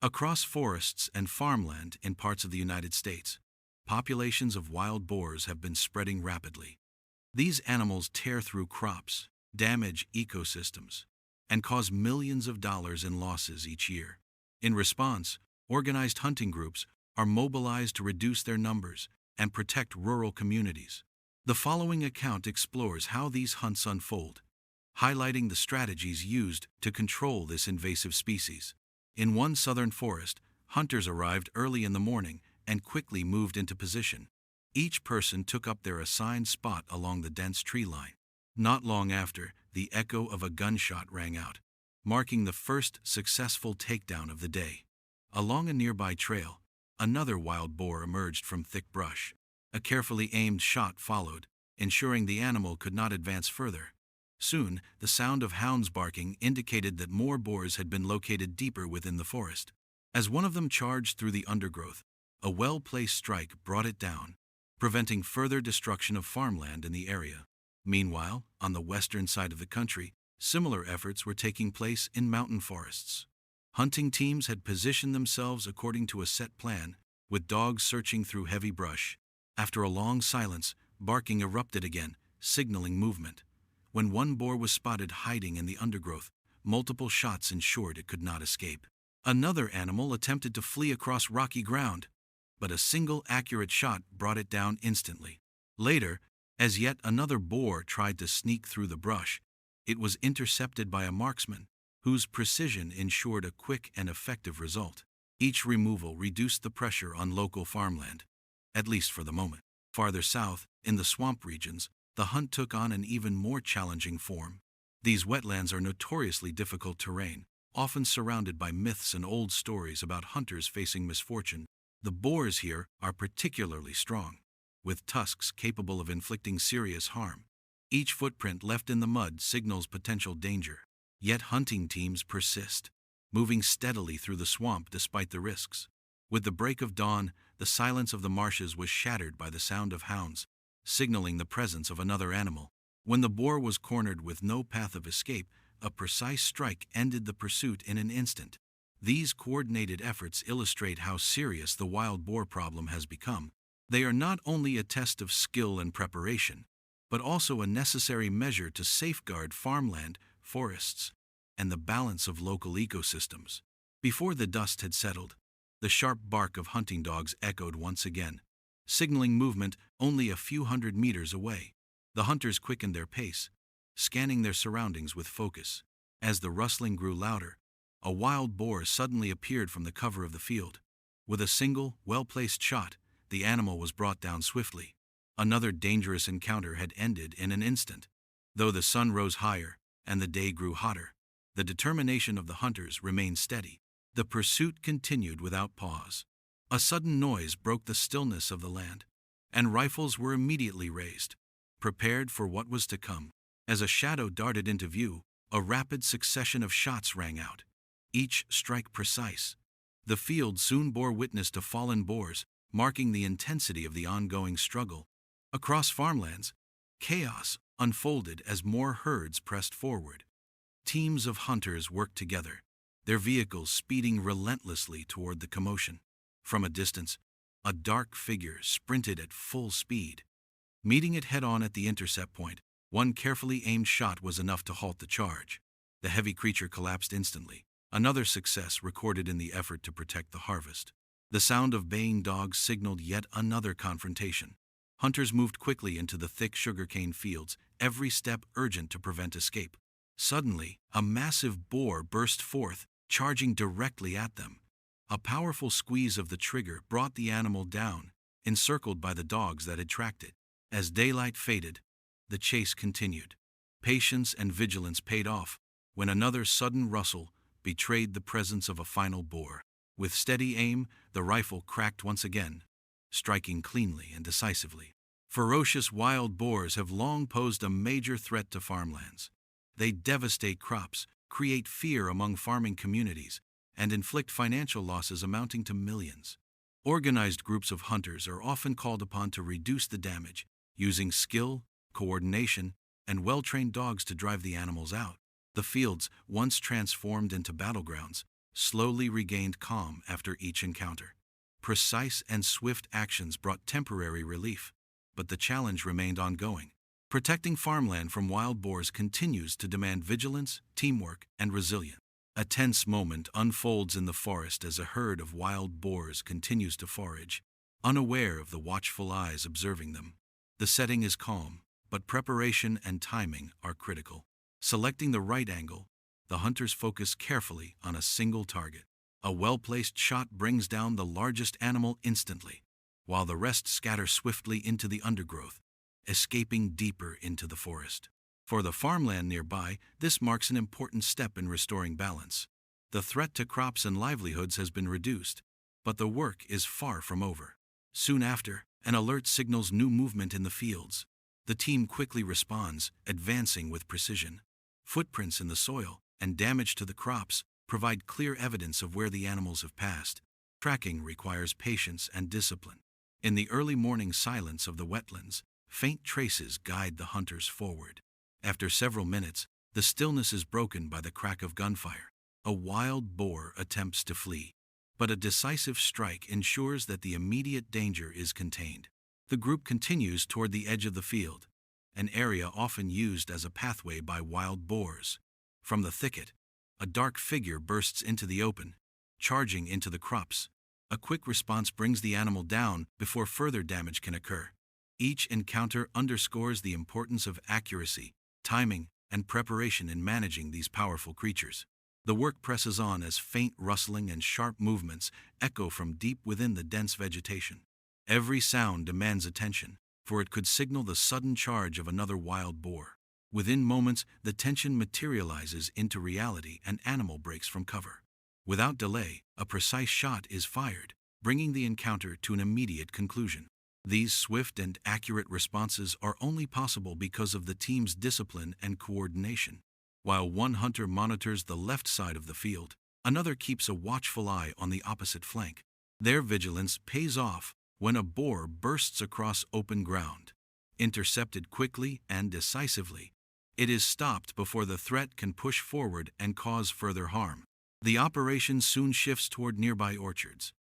Across forests and farmland in parts of the United States, populations of wild boars have been spreading rapidly. These animals tear through crops, damage ecosystems, and cause millions of dollars in losses each year. In response, organized hunting groups are mobilized to reduce their numbers and protect rural communities. The following account explores how these hunts unfold, highlighting the strategies used to control this invasive species. In one southern forest, hunters arrived early in the morning and quickly moved into position. Each person took up their assigned spot along the dense tree line. Not long after, the echo of a gunshot rang out, marking the first successful takedown of the day. Along a nearby trail, another wild boar emerged from thick brush. A carefully aimed shot followed, ensuring the animal could not advance further. Soon, the sound of hounds barking indicated that more boars had been located deeper within the forest. As one of them charged through the undergrowth, a well-placed strike brought it down, preventing further destruction of farmland in the area. Meanwhile, on the western side of the country, similar efforts were taking place in mountain forests. Hunting teams had positioned themselves according to a set plan, with dogs searching through heavy brush. After a long silence, barking erupted again, signaling movement. When one boar was spotted hiding in the undergrowth, multiple shots ensured it could not escape. Another animal attempted to flee across rocky ground, but a single accurate shot brought it down instantly. Later, as yet another boar tried to sneak through the brush, it was intercepted by a marksman, whose precision ensured a quick and effective result. Each removal reduced the pressure on local farmland, at least for the moment. Farther south, in the swamp regions, the hunt took on an even more challenging form. These wetlands are notoriously difficult terrain, often surrounded by myths and old stories about hunters facing misfortune. The boars here are particularly strong, with tusks capable of inflicting serious harm. Each footprint left in the mud signals potential danger. Yet hunting teams persist, moving steadily through the swamp despite the risks. With the break of dawn, the silence of the marshes was shattered by the sound of hounds, signaling the presence of another animal. When the boar was cornered with no path of escape, a precise strike ended the pursuit in an instant. These coordinated efforts illustrate how serious the wild boar problem has become. They are not only a test of skill and preparation, but also a necessary measure to safeguard farmland, forests, and the balance of local ecosystems. Before the dust had settled, the sharp bark of hunting dogs echoed once again, signaling movement only a few hundred meters away. The hunters quickened their pace, scanning their surroundings with focus. As the rustling grew louder, a wild boar suddenly appeared from the cover of the field. With a single, well-placed shot, the animal was brought down swiftly. Another dangerous encounter had ended in an instant. Though the sun rose higher and the day grew hotter, the determination of the hunters remained steady. The pursuit continued without pause. A sudden noise broke the stillness of the land, and rifles were immediately raised, prepared for what was to come. As a shadow darted into view, a rapid succession of shots rang out, each strike precise. The field soon bore witness to fallen boars, marking the intensity of the ongoing struggle. Across farmlands, chaos unfolded as more herds pressed forward. Teams of hunters worked together, their vehicles speeding relentlessly toward the commotion. From a distance, a dark figure sprinted at full speed. Meeting it head-on at the intercept point, one carefully aimed shot was enough to halt the charge. The heavy creature collapsed instantly, another success recorded in the effort to protect the harvest. The sound of baying dogs signaled yet another confrontation. Hunters moved quickly into the thick sugarcane fields, every step urgent to prevent escape. Suddenly, a massive boar burst forth, charging directly at them. A powerful squeeze of the trigger brought the animal down, encircled by the dogs that had tracked it. As daylight faded, the chase continued. Patience and vigilance paid off when another sudden rustle betrayed the presence of a final boar. With steady aim, the rifle cracked once again, striking cleanly and decisively. Ferocious wild boars have long posed a major threat to farmlands. They devastate crops, create fear among farming communities, and inflict financial losses amounting to millions. Organized groups of hunters are often called upon to reduce the damage, using skill, coordination, and well-trained dogs to drive the animals out. The fields, once transformed into battlegrounds, slowly regained calm after each encounter. Precise and swift actions brought temporary relief, but the challenge remained ongoing. Protecting farmland from wild boars continues to demand vigilance, teamwork, and resilience. A tense moment unfolds in the forest as a herd of wild boars continues to forage, unaware of the watchful eyes observing them. The setting is calm, but preparation and timing are critical. Selecting the right angle, the hunters focus carefully on a single target. A well-placed shot brings down the largest animal instantly, while the rest scatter swiftly into the undergrowth, escaping deeper into the forest. For the farmland nearby, this marks an important step in restoring balance. The threat to crops and livelihoods has been reduced, but the work is far from over. Soon after, an alert signals new movement in the fields. The team quickly responds, advancing with precision. Footprints in the soil and damage to the crops provide clear evidence of where the animals have passed. Tracking requires patience and discipline. In the early morning silence of the wetlands, faint traces guide the hunters forward. After several minutes, the stillness is broken by the crack of gunfire. A wild boar attempts to flee, but a decisive strike ensures that the immediate danger is contained. The group continues toward the edge of the field, an area often used as a pathway by wild boars. From the thicket, a dark figure bursts into the open, charging into the crops. A quick response brings the animal down before further damage can occur. Each encounter underscores the importance of accuracy, timing, and preparation in managing these powerful creatures. The work presses on as faint rustling and sharp movements echo from deep within the dense vegetation. Every sound demands attention, for it could signal the sudden charge of another wild boar. Within moments, the tension materializes into reality and animal breaks from cover. Without delay, a precise shot is fired, bringing the encounter to an immediate conclusion. These swift and accurate responses are only possible because of the team's discipline and coordination. While one hunter monitors the left side of the field, another keeps a watchful eye on the opposite flank. Their vigilance pays off when a boar bursts across open ground. Intercepted quickly and decisively, it is stopped before the threat can push forward and cause further harm. The operation soon shifts toward nearby orchards,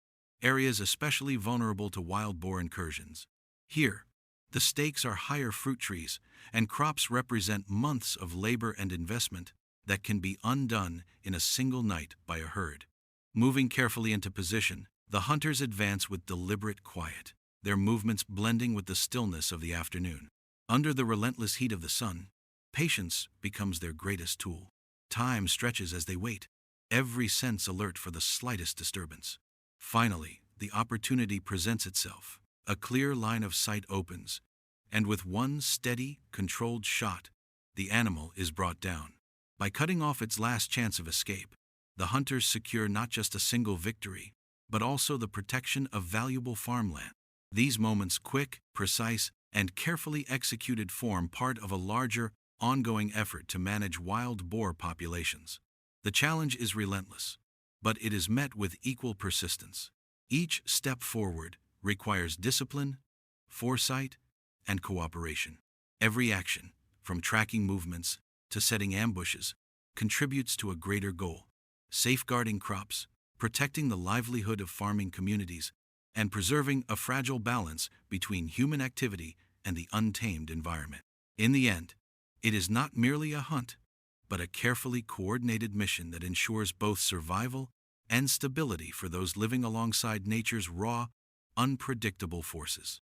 areas especially vulnerable to wild boar incursions. Here, the stakes are higher fruit trees, and crops represent months of labor and investment that can be undone in a single night by a herd. Moving carefully into position, the hunters advance with deliberate quiet, their movements blending with the stillness of the afternoon. Under the relentless heat of the sun, patience becomes their greatest tool. Time stretches as they wait, every sense alert for the slightest disturbance. Finally, the opportunity presents itself. A clear line of sight opens, and with one steady, controlled shot, the animal is brought down. By cutting off its last chance of escape, the hunters secure not just a single victory, but also the protection of valuable farmland. These moments, quick, precise, and carefully executed, form part of a larger, ongoing effort to manage wild boar populations. The challenge is relentless, but it is met with equal persistence. Each step forward requires discipline, foresight, and cooperation. Every action, from tracking movements to setting ambushes, contributes to a greater goal: safeguarding crops, protecting the livelihood of farming communities, and preserving a fragile balance between human activity and the untamed environment. In the end, it is not merely a hunt, but a carefully coordinated mission that ensures both survival and stability for those living alongside nature's raw, unpredictable forces.